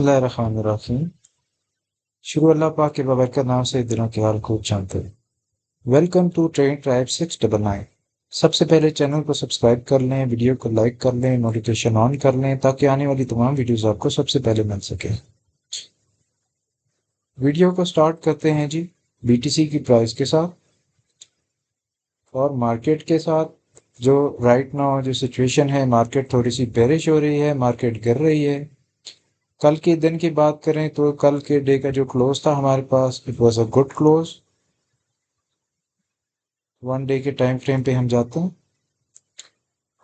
बिस्मिल्लाहिर्रहमानिर्रहीम। शुरू अल्लाह पाक के बाबरकत नाम से दिलों के हाल खूब जानते हैं। Welcome to train tribe 699। सबसे पहले चैनल को सब्सक्राइब कर लें, वीडियो को लाइक कर लें, नोटिफिकेशन ऑन कर लें ताकि आने वाली तमाम वीडियोस आपको सबसे पहले मिल सके। वीडियो को स्टार्ट करते हैं जी बीटीसी की प्राइस के साथ और मार्केट के साथ। जो राइट नाउ जो सिचुएशन है, मार्केट थोड़ी सी बेरिश हो रही है, मार्केट गिर रही है। कल के दिन की बात करें तो कल के डे का जो क्लोज था हमारे पास, it was a good close. One day के टाइम फ्रेम पे हम जाते हैं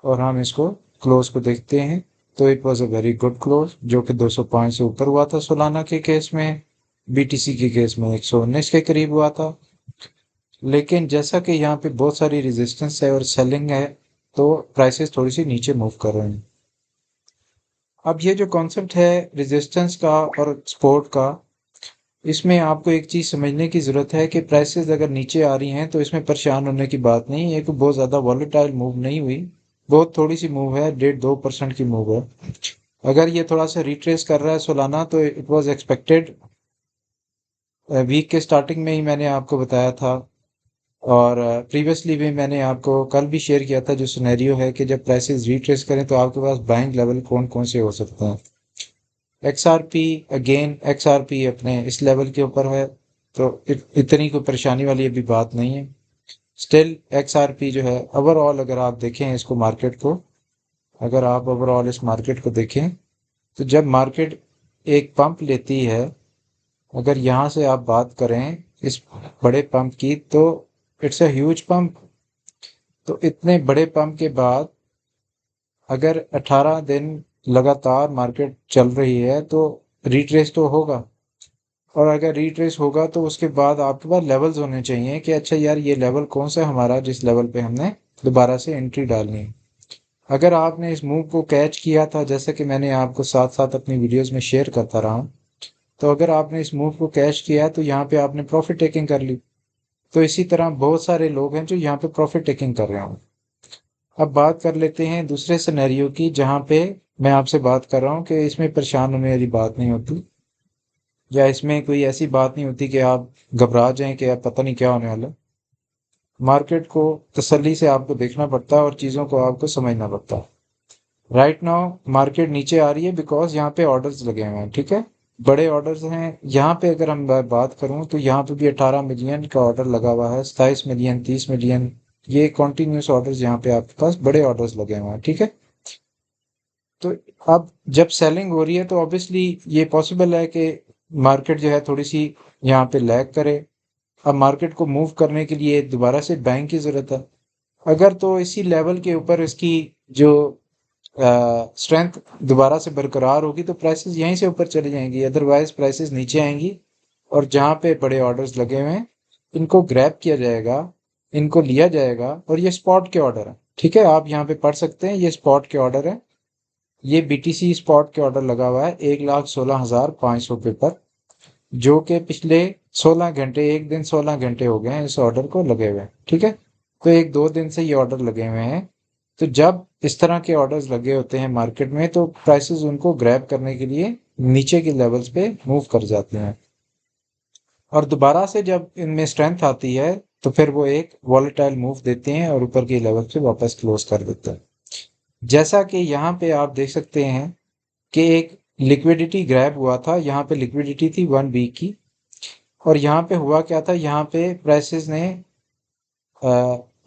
और हम इसको क्लोज को देखते हैं तो it was a very good close, जो कि 205 से ऊपर हुआ था सोलाना के केस में। बीटीसी के केस में 119 के करीब हुआ था। लेकिन जैसा कि यहाँ पे बहुत सारी रेजिस्टेंस है और सेलिंग है, तो प्राइसेस थोड़ी सी नीचे मूव कर रहे हैं। अब ये जो कॉन्सेप्ट है रेजिस्टेंस का और सपोर्ट का, इसमें आपको एक चीज़ समझने की ज़रूरत है कि प्राइसेस अगर नीचे आ रही हैं तो इसमें परेशान होने की बात नहीं है कि बहुत ज़्यादा वॉलेटाइल मूव नहीं हुई। बहुत थोड़ी सी मूव है, 1.5-2% की मूव है। अगर ये थोड़ा सा रिट्रेस कर रहा है सोलाना तो इट वाज एक्सपेक्टेड। वीक के स्टार्टिंग में ही मैंने आपको बताया था और प्रीवियसली भी मैंने आपको कल भी शेयर किया था जो सिनेरियो है कि जब प्राइसेस रिट्रेस करें तो आपके पास बाइंग लेवल कौन कौन से हो सकते हैं। एक्सआरपी, अगेन एक्सआरपी अपने इस लेवल के ऊपर है तो इतनी कोई परेशानी वाली अभी बात नहीं है। स्टिल एक्सआरपी जो है ओवरऑल, अगर आप देखें इसको मार्केट को, अगर आप ओवरऑल इस मार्केट को देखें तो जब मार्केट एक पंप लेती है, अगर यहाँ से आप बात करें इस बड़े पंप की, तो इट्स अ ह्यूज पंप। तो इतने बड़े पंप के बाद अगर 18 दिन लगातार मार्केट चल रही है तो रिट्रेस तो होगा। और अगर रिट्रेस होगा तो उसके बाद आपके पास लेवल्स होने चाहिए कि अच्छा यार ये लेवल कौन सा है हमारा जिस लेवल पे हमने दोबारा से एंट्री डालनी है। अगर आपने इस मूव को कैच किया था, जैसे कि मैंने आपको साथ साथ अपनी वीडियोस में शेयर करता रहा हूं, तो अगर आपने इस मूव को कैच किया तो यहाँ पे आपने प्रॉफिट टेकिंग कर ली। तो इसी तरह बहुत सारे लोग हैं जो यहाँ पे प्रॉफिट टेकिंग कर रहे हैं। अब बात कर लेते हैं दूसरे सिनेरियो की, जहाँ पे मैं आपसे बात कर रहा हूँ कि इसमें परेशान होने वाली बात नहीं होती, या इसमें कोई ऐसी बात नहीं होती कि आप घबरा जाएं कि आप पता नहीं क्या होने वाला है। मार्केट को तसल्ली से आपको देखना पड़ता है और चीज़ों को आपको समझना पड़ता है। राइट नाउ मार्केट नीचे आ रही है बिकॉज यहाँ पे ऑर्डर्स लगे हुए हैं, ठीक है। बड़े ऑर्डर्स हैं यहाँ पे। अगर हम बात करूँ तो यहाँ पे भी 18 मिलियन का ऑर्डर लगा हुआ है, 27 मिलियन, 30 मिलियन। ये कॉन्टिन्यूस ऑर्डर्स यहाँ पे आपके पास बड़े ऑर्डर्स लगे हुए हैं, ठीक है। तो अब जब सेलिंग हो रही है तो ऑब्वियसली ये पॉसिबल है कि मार्केट जो है थोड़ी सी यहाँ पे लैग करे। अब मार्केट को मूव करने के लिए दोबारा से बाइंग की ज़रूरत है। अगर तो इसी लेवल के ऊपर इसकी जो स्ट्रेंथ दोबारा से बरकरार होगी तो प्राइसेस यहीं से ऊपर चली जाएंगी, अदरवाइज प्राइसेस नीचे आएंगी। और जहाँ पे बड़े ऑर्डर्स लगे हुए हैं इनको ग्रैब किया जाएगा, इनको लिया जाएगा। और ये स्पॉट के ऑर्डर है, ठीक है। आप यहाँ पे पढ़ सकते हैं, ये स्पॉट के ऑर्डर है। ये बीटीसी स्पॉट के ऑर्डर लगा हुआ है 1,16,500 पर, जो कि पिछले 16 घंटे, एक दिन 16 घंटे हो गए हैं इस ऑर्डर को लगे हुए, ठीक है। तो एक दो दिन से ये ऑर्डर लगे हुए हैं। तो जब इस तरह के ऑर्डर्स लगे होते हैं मार्केट में तो प्राइसेस उनको ग्रैब करने के लिए नीचे के लेवल्स पे मूव कर जाते हैं। और दोबारा से जब इनमें स्ट्रेंथ आती है तो फिर वो एक वॉलेटाइल मूव देते हैं और ऊपर के लेवल पे वापस क्लोज कर देते हैं। जैसा कि यहाँ पे आप देख सकते हैं कि एक लिक्विडिटी ग्रैब हुआ था, यहाँ पे लिक्विडिटी थी 1 वीक की। और यहाँ पे हुआ क्या था, यहाँ पे प्राइसेस ने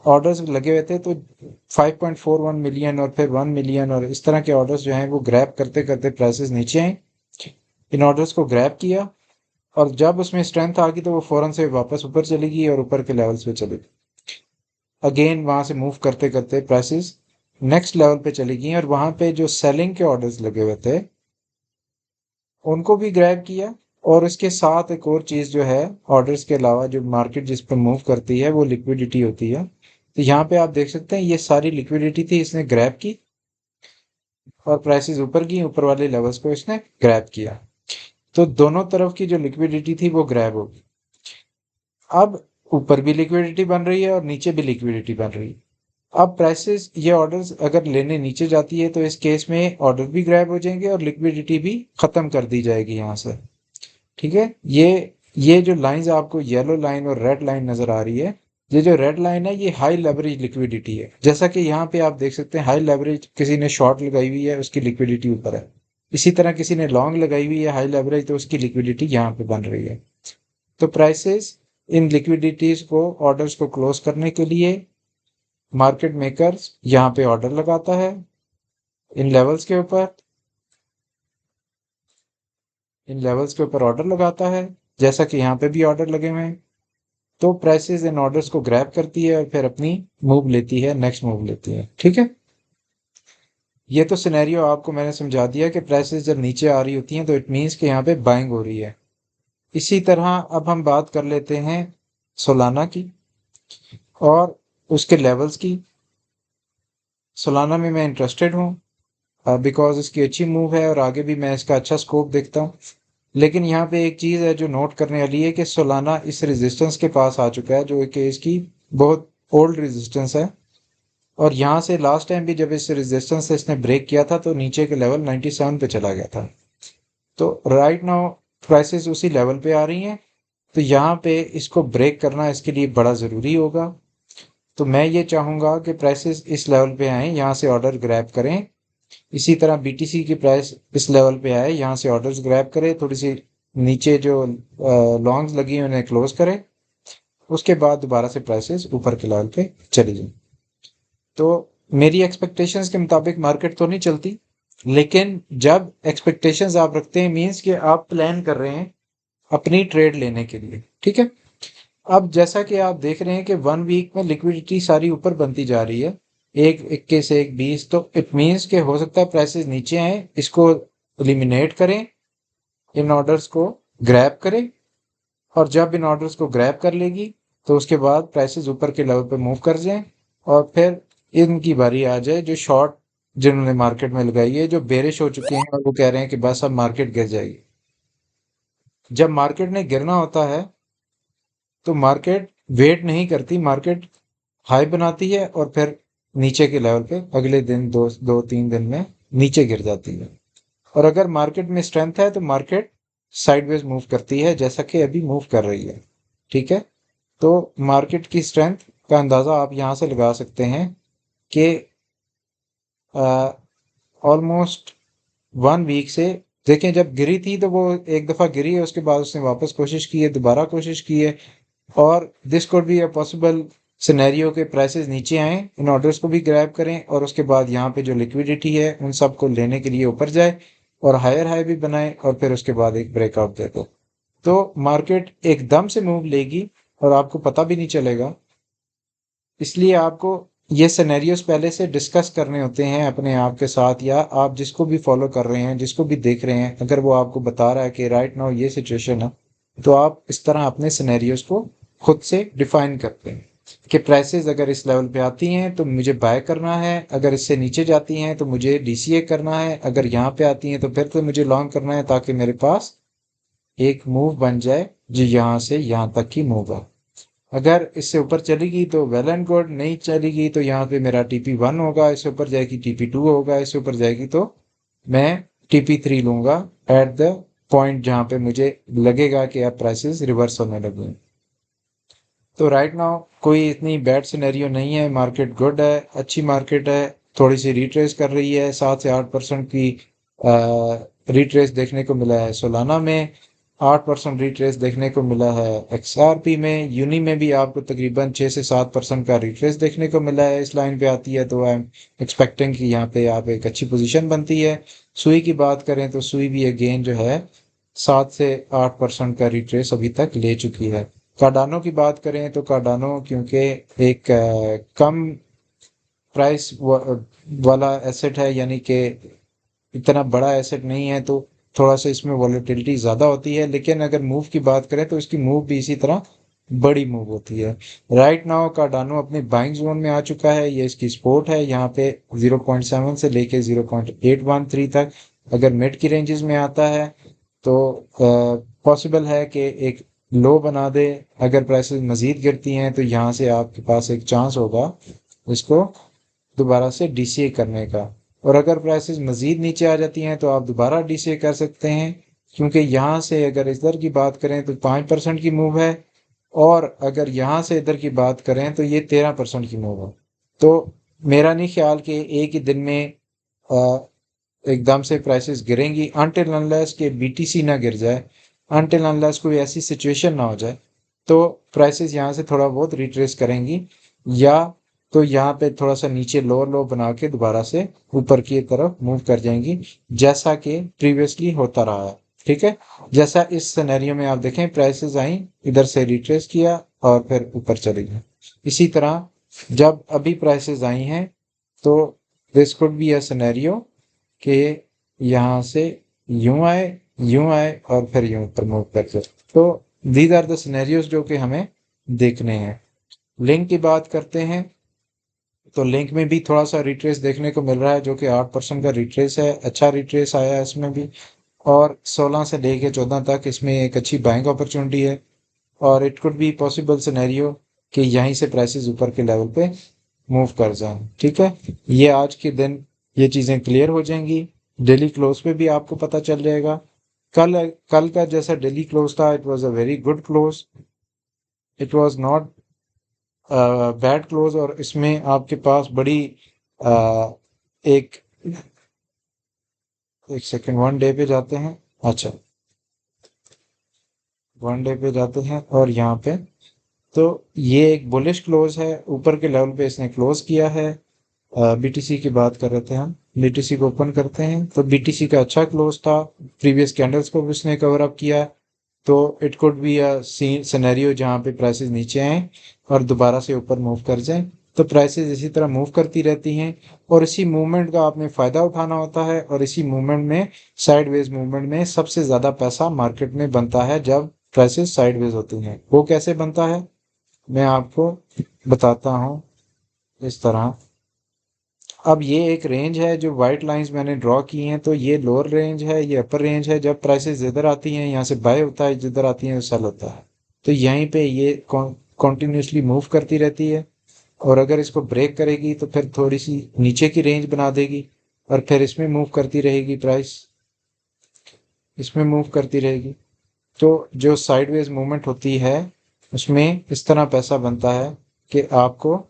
ऑर्डर्स लगे हुए थे तो 5.41 मिलियन और फिर 1 मिलियन और इस तरह के ऑर्डर्स जो हैं वो ग्रैब करते करते प्राइसेस नीचे आए। इन ऑर्डर्स को ग्रैब किया और जब उसमें स्ट्रेंथ आ गई तो वो फौरन से वापस ऊपर चली गई और ऊपर के लेवल्स पे चली गई। अगेन वहां से मूव करते करते प्राइसेस नेक्स्ट लेवल पे चली गई और वहां पे जो सेलिंग के ऑर्डर्स लगे हुए थे उनको भी ग्रैब किया। और इसके साथ एक और चीज़ जो है, ऑर्डर्स के अलावा जो मार्केट जिस पर मूव करती है वो लिक्विडिटी होती है। तो यहाँ पे आप देख सकते हैं ये सारी लिक्विडिटी थी, इसने ग्रैब की और प्राइसेस ऊपर की, ऊपर वाले लेवल्स को इसने ग्रैब किया। तो दोनों तरफ की जो लिक्विडिटी थी वो ग्रैब होगी। अब ऊपर भी लिक्विडिटी बन रही है और नीचे भी लिक्विडिटी बन रही है। अब प्राइसेस ये ऑर्डर्स अगर लेने नीचे जाती है तो इस केस में ऑर्डर भी ग्रैब हो जाएंगे और लिक्विडिटी भी ख़त्म कर दी जाएगी यहाँ से। ठीक है, ये जो लाइंस आपको येलो लाइन और रेड लाइन नज़र आ रही है, ये जो रेड लाइन है ये हाई लेवरेज लिक्विडिटी है। जैसा कि यहाँ पे आप देख सकते हैं हाई लेवरेज किसी ने शॉर्ट लगाई हुई है, उसकी लिक्विडिटी ऊपर है। इसी तरह किसी ने लॉन्ग लगाई हुई है हाई लेवरेज, तो उसकी लिक्विडिटी यहाँ पे बन रही है। तो प्राइसेस इन लिक्विडिटीज को ऑर्डर्स को क्लोज करने के लिए मार्केट मेकर्स यहाँ पे ऑर्डर लगाता है इन लेवल्स के ऊपर, इन लेवल्स के ऊपर ऑर्डर लगाता है, जैसा कि यहाँ पे भी ऑर्डर लगे हुए हैं। तो प्राइसेस इन ऑर्डर्स को ग्रैब करती है और फिर अपनी मूव लेती है, नेक्स्ट मूव लेती है। ठीक है, ये तो सिनेरियो आपको मैंने समझा दिया कि प्राइसेस जब नीचे आ रही होती हैं तो इट मीन्स कि यहाँ पे बाइंग हो रही है। इसी तरह अब हम बात कर लेते हैं सोलाना की और उसके लेवल्स की। सोलाना में मैं इंटरेस्टेड हूँ बिकॉज इसकी अच्छी मूव है और आगे भी मैं इसका अच्छा स्कोप देखता हूँ। लेकिन यहाँ पे एक चीज़ है जो नोट करने वाली है कि सोलाना इस रेजिस्टेंस के पास आ चुका है जो कि इसकी बहुत ओल्ड रेजिस्टेंस है। और यहाँ से लास्ट टाइम भी जब इस रेजिस्टेंस से इसने ब्रेक किया था तो नीचे के लेवल 97 पे चला गया था। तो राइट नाउ प्राइसेस उसी लेवल पे आ रही हैं, तो यहाँ पे इसको ब्रेक करना इसके लिए बड़ा ज़रूरी होगा। तो मैं ये चाहूँगा कि प्राइसेस इस लेवल पे आएँ, यहाँ से ऑर्डर ग्रैब करें। इसी तरह बीटीसी की प्राइस इस लेवल पे आए, यहाँ से ऑर्डर्स ग्रैब करें, थोड़ी सी नीचे जो लॉन्ग्स लगी हैं उन्हें क्लोज करें, उसके बाद दोबारा से प्राइसेस ऊपर के लेवल पे चली जाए। तो मेरी एक्सपेक्टेशंस के मुताबिक मार्केट तो नहीं चलती, लेकिन जब एक्सपेक्टेशंस आप रखते हैं मीन्स कि आप प्लान कर रहे हैं अपनी ट्रेड लेने के लिए। ठीक है, अब जैसा कि आप देख रहे हैं कि 1 वीक में लिक्विडिटी सारी ऊपर बनती जा रही है, एक 21 एक 20, तो इट मीन्स कि हो सकता है प्राइसेस नीचे आए, इसको एलिमिनेट करें, इन ऑर्डर्स को ग्रैब करें, और जब इन ऑर्डर्स को ग्रैब कर लेगी तो उसके बाद प्राइसेस ऊपर के लेवल पे मूव कर जाएं और फिर इनकी बारी आ जाए जो शॉर्ट जिन्होंने मार्केट में लगाई है, जो बेरिश हो चुके हैं और वो कह रहे हैं कि बस अब मार्केट गिर जाएगी। जब मार्केट ने गिरना होता है तो मार्केट वेट नहीं करती, मार्केट हाई बनाती है और फिर नीचे के लेवल पे अगले दिन 2-3 दिन में नीचे गिर जाती है। और अगर मार्केट में स्ट्रेंथ है तो मार्केट साइडवेज मूव करती है, जैसा कि अभी मूव कर रही है। ठीक है, तो मार्केट की स्ट्रेंथ का अंदाज़ा आप यहाँ से लगा सकते हैं कि ऑलमोस्ट 1 वीक से देखें, जब गिरी थी तो वो एक दफ़ा गिरी है, उसके बाद उसने वापस कोशिश की है, दोबारा कोशिश की है, और this could be a possible scenario के प्राइसेस नीचे आए, इन ऑर्डर्स को भी ग्रैब करें और उसके बाद यहाँ पे जो लिक्विडिटी है उन सब को लेने के लिए ऊपर जाए और हायर हाई भी बनाए और फिर उसके बाद एक ब्रेकआउट दे दो, तो मार्केट एकदम से मूव लेगी और आपको पता भी नहीं चलेगा। इसलिए आपको ये सिनेरियोस पहले से डिस्कस करने होते हैं अपने आप के साथ, या आप जिसको भी फॉलो कर रहे हैं, जिसको भी देख रहे हैं, अगर वो आपको बता रहा है कि राइट नाउ ये सिचुएशन है, तो आप इस तरह अपने सिनेरियोस को खुद से डिफाइन करते हैं कि प्राइसेस अगर इस लेवल पे आती हैं तो मुझे बाय करना है, अगर इससे नीचे जाती हैं तो मुझे डीसीए करना है, अगर यहाँ पे आती हैं तो फिर तो मुझे लॉन्ग करना है, ताकि मेरे पास एक मूव बन जाए जो यहाँ से यहाँ तक की मूव है। अगर इससे ऊपर चलेगी तो वेल एंड गुड, नहीं चलेगी तो यहाँ पे मेरा TP1 होगा, इससे ऊपर जाएगी TP2 होगा, इससे ऊपर जाएगी तो मैं TP3 लूंगा एट द पॉइंट जहाँ पे मुझे लगेगा कि अब प्राइसेस रिवर्स होने लगे हैं। तो राइट नाउ कोई इतनी बैड सिनेरियो नहीं है, मार्केट गुड है, अच्छी मार्केट है, थोड़ी सी रिट्रेस कर रही है, 7 से 8% की रिट्रेस देखने को मिला है सोलाना में, 8% रिट्रेस देखने को मिला है XRP में, यूनी में भी आपको तकरीबन 6 से 7% का रिट्रेस देखने को मिला है, इस लाइन पे आती है तो आई एम एक्सपेक्टिंग कि यहाँ पे आप एक अच्छी पोजीशन बनती है। सुई की बात करें तो सुई भी अगेन जो है 7 से 8% का रिट्रेस अभी तक ले चुकी है। कार्डानो की बात करें तो कार्डानो क्योंकि एक कम प्राइस वाला एसेट है, यानी कि इतना बड़ा एसेट नहीं है, तो थोड़ा सा इसमें वॉलेटिलिटी ज़्यादा होती है, लेकिन अगर मूव की बात करें तो इसकी मूव भी इसी तरह बड़ी मूव होती है। राइट नाउ कार्डानो अपने बाइंग जोन में आ चुका है, ये इसकी सपोर्ट है यहाँ पे 0.7 से लेके 0.813 तक। अगर मिड की रेंजेस में आता है तो पॉसिबल है कि एक लो बना दे, अगर प्राइसेस मज़ीद गिरती हैं तो यहाँ से आपके पास एक चांस होगा इसको दोबारा से डीसीए करने का। और अगर प्राइसेस मज़ीद नीचे आ जाती हैं तो आप दोबारा डीसीए कर सकते हैं, क्योंकि यहाँ से अगर इधर की बात करें तो 5% की मूव है, और अगर यहाँ से इधर की बात करें तो ये 13% की मूव है। तो मेरा नहीं ख्याल कि एक ही दिन में एकदम से प्राइसेस गिरेंगी, अनटिल अनलेस के बीटीसी ना गिर जाए, अनटिल अनलेस कोई ऐसी सिचुएशन ना हो जाए, तो प्राइसेस यहाँ से थोड़ा बहुत रिट्रेस करेंगी, या तो यहाँ पे थोड़ा सा नीचे लोअर लो बना के दोबारा से ऊपर की तरफ मूव कर जाएंगी, जैसा कि प्रीवियसली होता रहा है। ठीक है, जैसा इस सिनेरियो में आप देखें, प्राइसेस आई, इधर से रिट्रेस किया और फिर ऊपर चली गई। इसी तरह जब अभी प्राइसेस आई हैं तो this could be a scenario कि यहाँ से यूं आए और फिर यूं ऊपर मूव करके। तो दीज आर द सिनेरियोज जो कि हमें देखने हैं। लिंक की बात करते हैं तो लिंक में भी थोड़ा सा रिट्रेस देखने को मिल रहा है, जो कि 8% का रिट्रेस है, अच्छा रिट्रेस आया है इसमें भी। और 16 से लेके 14 तक इसमें एक अच्छी बाइंग अपॉर्चुनिटी है, और it could be possible scenario कि यहीं से प्राइसेस ऊपर के लेवल पे मूव कर जाएं। ठीक है, ये आज के दिन ये चीज़ें क्लियर हो जाएंगी। डेली क्लोज पे भी आपको पता चल जाएगा। कल कल का जैसा डेली क्लोज था, it was a very good close, it was not bad close. और इसमें आपके पास बड़ी एक एक सेकेंड, वन डे पे जाते हैं। अच्छा, वन डे पे जाते हैं और यहाँ पे तो ये एक बुलिश क्लोज है, ऊपर के लेवल पे इसने क्लोज किया है। बीटीसी की बात कर रहे थे हम, बीटीसी को ओपन करते हैं तो बीटीसी का अच्छा क्लोज था, प्रीवियस कैंडल्स को भी उसने कवर अप किया। तो it could be a scenario जहाँ पे प्राइसेस नीचे आए और दोबारा से ऊपर मूव कर जाएं। तो प्राइसेस इसी तरह मूव करती रहती हैं, और इसी मूवमेंट का आपने फ़ायदा उठाना होता है। और इसी मूवमेंट में, साइडवेज मूवमेंट में सबसे ज़्यादा पैसा मार्केट में बनता है जब प्राइसेस साइडवेज होती हैं। वो कैसे बनता है मैं आपको बताता हूँ इस तरह। अब ये एक रेंज है जो वाइट लाइंस मैंने ड्रॉ की हैं, तो ये लोअर रेंज है, ये अपर रेंज है। जब प्राइसेस इधर आती हैं यहाँ से बाय होता है, जिधर आती हैं सेल होता है। तो यहीं पे ये कॉन्टिन्यूसली मूव करती रहती है, और अगर इसको ब्रेक करेगी तो फिर थोड़ी सी नीचे की रेंज बना देगी, और फिर इसमें मूव करती रहेगी प्राइस, इसमें मूव करती रहेगी। तो जो साइडवेज मूवमेंट होती है उसमें इस तरह पैसा बनता है कि आपको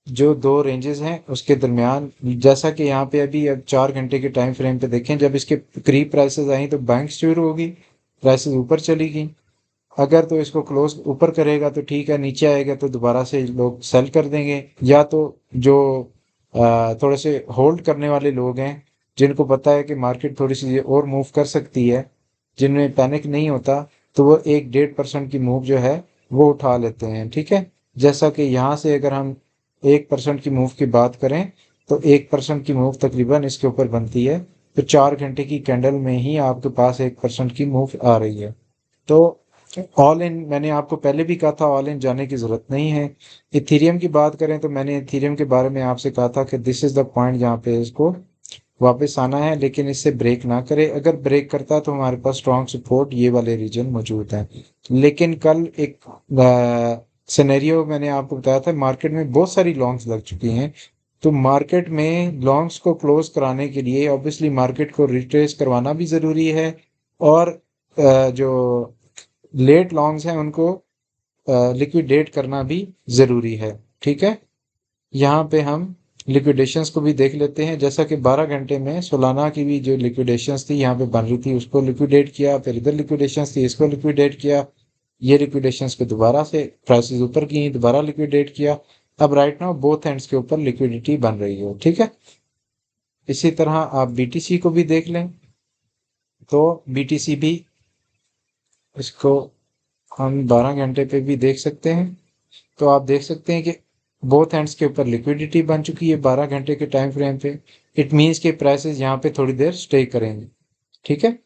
जो दो रेंजेस हैं उसके दरमियान, जैसा कि यहाँ पे अभी अब 4 घंटे के टाइम फ्रेम पे देखें, जब इसके करीब प्राइसेस आई तो बैंक शुरू होगी, प्राइसेस ऊपर चली गई। अगर तो इसको क्लोज ऊपर करेगा तो ठीक है, नीचे आएगा तो दोबारा से लोग सेल कर देंगे। या तो जो थोड़े से होल्ड करने वाले लोग हैं, जिनको पता है कि मार्केट थोड़ी सी और मूव कर सकती है, जिनमें पैनिक नहीं होता, तो वो 1-1.5% की मूव जो है वो उठा लेते हैं। ठीक है, जैसा कि यहाँ से अगर हम 1% की मूव की बात करें तो 1% की मूव तकरीबन इसके ऊपर बनती है। तो 4 घंटे की कैंडल में ही आपके पास 1% की मूव आ रही है। तो ऑल इन, मैंने आपको पहले भी कहा था, ऑल इन जाने की ज़रूरत नहीं है। इथीरियम की बात करें तो मैंने इथीरियम के बारे में आपसे कहा था कि दिस इज़ द पॉइंट जहाँ पे इसको वापस आना है, लेकिन इससे ब्रेक ना करे। अगर ब्रेक करता है तो हमारे पास स्ट्रॉन्ग सपोर्ट ये वाले रीजन मौजूद हैं। लेकिन कल एक सिनेरियो मैंने आपको बताया था, मार्केट में बहुत सारी लॉन्ग्स लग चुकी हैं। तो मार्केट में लॉन्ग्स को क्लोज कराने के लिए ऑब्वियसली मार्केट को रिट्रेस करवाना भी ज़रूरी है, और जो लेट लॉन्ग्स हैं उनको लिक्विडेट करना भी ज़रूरी है। ठीक है, यहाँ पे हम लिक्विडेशंस को भी देख लेते हैं। जैसा कि 12 घंटे में सोलाना की भी जो लिक्विडेशंस थी यहाँ पे बन रही थी, उसको लिक्विडेट किया, फिर इधर लिक्विडेशंस थी, इसको लिक्विडेट किया, ये लिक्विडेशंस को दोबारा से प्राइसेस ऊपर की, दोबारा लिक्विडेट किया। अब राइट नाउ बोथ एंड्स के ऊपर लिक्विडिटी बन रही है। ठीक है, इसी तरह आप बीटीसी को भी देख लें तो बीटीसी भी, इसको हम 12 घंटे पे भी देख सकते हैं। तो आप देख सकते हैं कि बोथ एंड्स के ऊपर लिक्विडिटी बन चुकी है 12 घंटे के टाइम फ्रेम पे। इट मीन्स के प्राइसेस यहाँ पे थोड़ी देर स्टे करेंगे। ठीक है,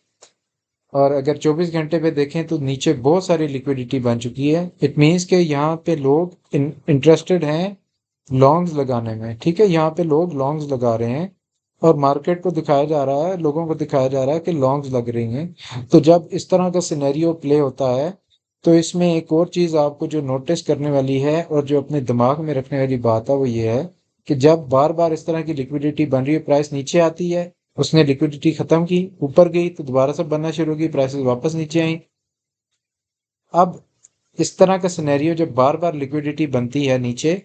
और अगर 24 घंटे पे देखें तो नीचे बहुत सारी लिक्विडिटी बन चुकी है। इट मीन्स के यहाँ पे लोग इंटरेस्टेड हैं लॉन्ग्स लगाने में। ठीक है, यहाँ पे लोग लॉन्ग्स लगा रहे हैं, और मार्केट को दिखाया जा रहा है, लोगों को दिखाया जा रहा है कि लॉन्ग्स लग रही हैं। तो जब इस तरह का सिनेरियो प्ले होता है तो इसमें एक और चीज़ आपको जो नोटिस करने वाली है और जो अपने दिमाग में रखने वाली बात है वो ये है कि जब बार बार इस तरह की लिक्विडिटी बन रही है, प्राइस नीचे आती है, उसने लिक्विडिटी खत्म की, ऊपर गई तो दोबारा से बनना शुरू की, प्राइसेस वापस नीचे आई। अब इस तरह का सिनेरियो जब बार बार लिक्विडिटी बनती है नीचे,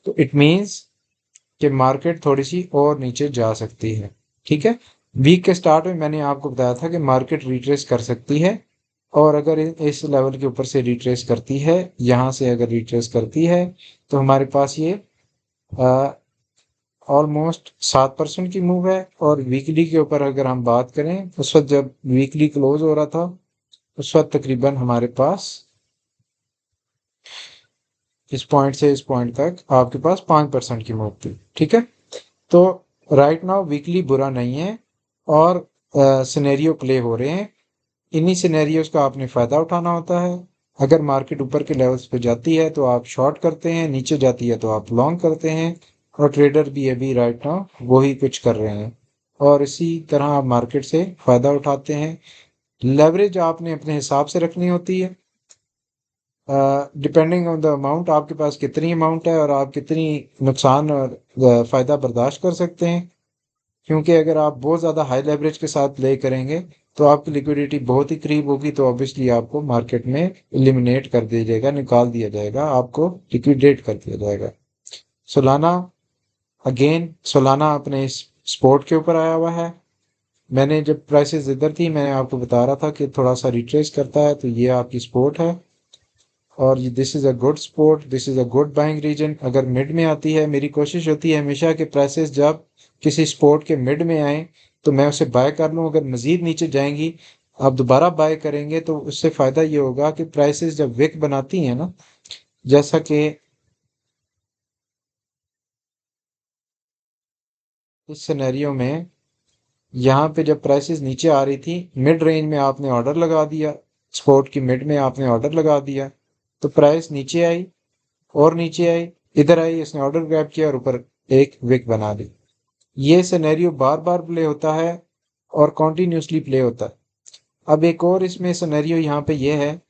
तो इट मीन्स कि मार्केट थोड़ी सी और नीचे जा सकती है। ठीक है, वीक के स्टार्ट में मैंने आपको बताया था कि मार्केट रिट्रेस कर सकती है, और अगर इस लेवल के ऊपर से रिट्रेस करती है, यहाँ से अगर रिट्रेस करती है, तो हमारे पास ये ऑलमोस्ट 7% की मूव है। और वीकली के ऊपर अगर हम बात करें, उस वक्त जब वीकली क्लोज हो रहा था, उस वक्त तकरीबन हमारे पास इस पॉइंट से इस पॉइंट तक आपके पास 5% की मूव थी। ठीक है, तो राइट नाउ वीकली बुरा नहीं है, और सिनेरियो प्ले हो रहे हैं। इन्हीं सिनेरियोज का आपने फ़ायदा उठाना होता है। अगर मार्केट ऊपर के लेवल्स पे जाती है तो आप शॉर्ट करते हैं, नीचे जाती है तो आप लॉन्ग करते हैं, और ट्रेडर भी अभी राइट नाउ वही कुछ कर रहे हैं, और इसी तरह आप मार्केट से फ़ायदा उठाते हैं। लेवरेज आपने अपने हिसाब से रखनी होती है, डिपेंडिंग ऑन द अमाउंट, आपके पास कितनी अमाउंट है और आप कितनी नुकसान और फ़ायदा बर्दाश्त कर सकते हैं। क्योंकि अगर आप बहुत ज़्यादा हाई लेवरेज के साथ प्ले करेंगे तो आपकी लिक्विडिटी बहुत ही करीब होगी, तो ऑब्वियसली आपको मार्केट में एलिमिनेट कर दिया जाएगा, निकाल दिया जाएगा, आपको लिक्विडेट कर दिया जाएगा। सोलाना, अगेन सोलाना अपने इस सपोर्ट के ऊपर आया हुआ है। मैंने जब प्राइसेस इधर थी, मैंने आपको बता रहा था कि थोड़ा सा रिट्रेस करता है, तो ये आपकी सपोर्ट है, और this is a good support, this is a good buying reason. अगर मिड में आती है, मेरी कोशिश होती है हमेशा कि प्राइसेस जब किसी सपोर्ट के मिड में आए तो मैं उसे बाय कर लूं। अगर मज़ीद नीचे जाएंगी, आप दोबारा बाय करेंगे, तो उससे फ़ायदा ये होगा कि प्राइसेस जब विक बनाती हैं ना, जैसा कि इस सिनेरियो में यहाँ पे जब प्राइसेस नीचे आ रही थी, मिड रेंज में आपने ऑर्डर लगा दिया, सपोर्ट की मिड में आपने ऑर्डर लगा दिया, तो प्राइस नीचे आई, और नीचे आई, इधर आई, इसने ऑर्डर ग्रैब किया और ऊपर एक विक बना दी। ये सिनेरियो बार बार प्ले होता है और कॉन्टिन्यूसली प्ले होता है। अब एक और इसमें सिनेरियो यहाँ पे ये है,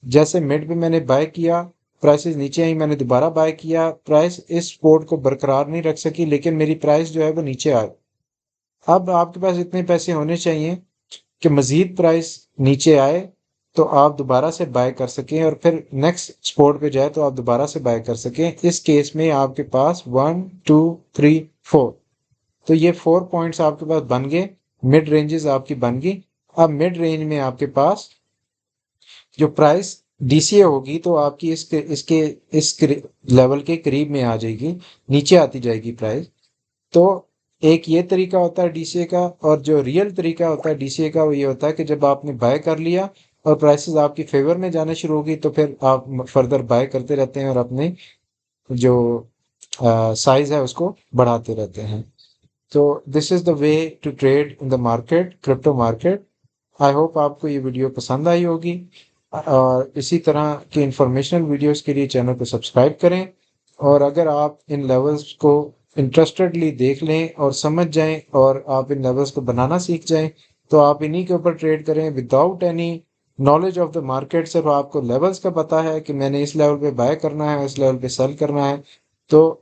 जैसे मिड पे मैंने बाय किया, प्राइसेस नीचे आई, मैंने दोबारा बाय किया, प्राइस इस सपोर्ट को बरकरार नहीं रख सकी, लेकिन मेरी प्राइस जो है वो नीचे आ गई। अब आपके पास इतने पैसे होने चाहिए कि मजीद प्राइस नीचे आए तो आप दोबारा से बाय कर सकें, और फिर नेक्स्ट सपोर्ट पे जाए तो आप दोबारा से बाय कर सकें। इस केस में आपके पास 1 2 3 4, तो ये 4 पॉइंट्स आपके पास बन गए, मिड रेंजेस आपकी बन गई। अब मिड रेंज में आपके पास जो प्राइस डीसीए होगी, तो आपकी इसके इस लेवल के करीब में आ जाएगी, नीचे आती जाएगी प्राइस। तो एक ये तरीका होता है डीसीए का, और जो रियल तरीका होता है डीसीए का वो ये होता है कि जब आपने बाय कर लिया और प्राइसेस आपकी फेवर में जाना शुरू होगी, तो फिर आप फर्दर बाय करते रहते हैं और अपने जो साइज है उसको बढ़ाते रहते हैं। तो this is the way to trade in the market, crypto market. I hope आपको ये वीडियो पसंद आई होगी, और इसी तरह की इंफॉर्मेशनल वीडियोस के लिए चैनल को सब्सक्राइब करें। और अगर आप इन लेवल्स को इंटरेस्टेडली देख लें और समझ जाएं, और आप इन लेवल्स को बनाना सीख जाएं, तो आप इन्हीं के ऊपर ट्रेड करें without any knowledge of the market. सिर्फ आपको लेवल्स का पता है कि मैंने इस लेवल पे बाय करना है, इस लेवल पे सेल करना है। तो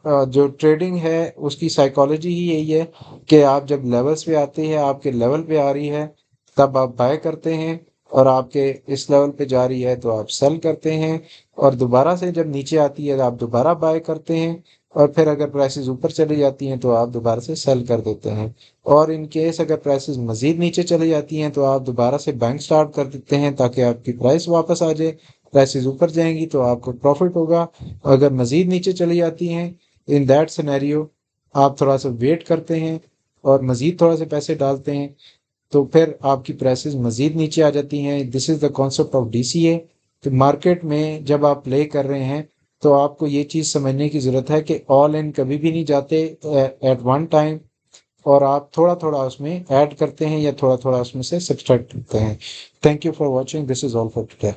जो ट्रेडिंग है उसकी साइकोलॉजी ही यही है कि आप जब लेवल्स पे आती है, आपके लेवल पे आ रही है, तब आप बाय करते हैं, और आपके इस लेवल पे जा रही है तो आप सेल करते हैं, और दोबारा से जब नीचे आती है तो आप दोबारा बाय करते हैं, और फिर अगर प्राइसेस ऊपर चली जाती हैं तो आप दोबारा से सेल कर देते हैं। और इन केस अगर प्राइसेस मज़ीद नीचे चली जाती हैं तो आप दोबारा से बैंक स्टार्ट कर देते हैं, ताकि आपकी प्राइस वापस आ जाए। प्राइसेस ऊपर जाएंगी तो आपको प्रॉफिट होगा, अगर मज़ीद नीचे चली जाती हैं, इन दैट सिनेरियो आप थोड़ा सा वेट करते हैं और मज़ीद थोड़ा से पैसे डालते हैं, तो फिर आपकी प्राइसेस मज़ीद नीचे आ जाती हैं। This is the concept of DCA. तो मार्केट में जब आप प्ले कर रहे हैं, तो आपको ये चीज़ समझने की ज़रूरत है कि ऑल इन कभी भी नहीं जाते एट वन टाइम, और आप थोड़ा थोड़ा उसमें ऐड करते हैं या थोड़ा थोड़ा उसमें से सब्सट्रैक्ट करते हैं। Thank you for watching, this is all for today.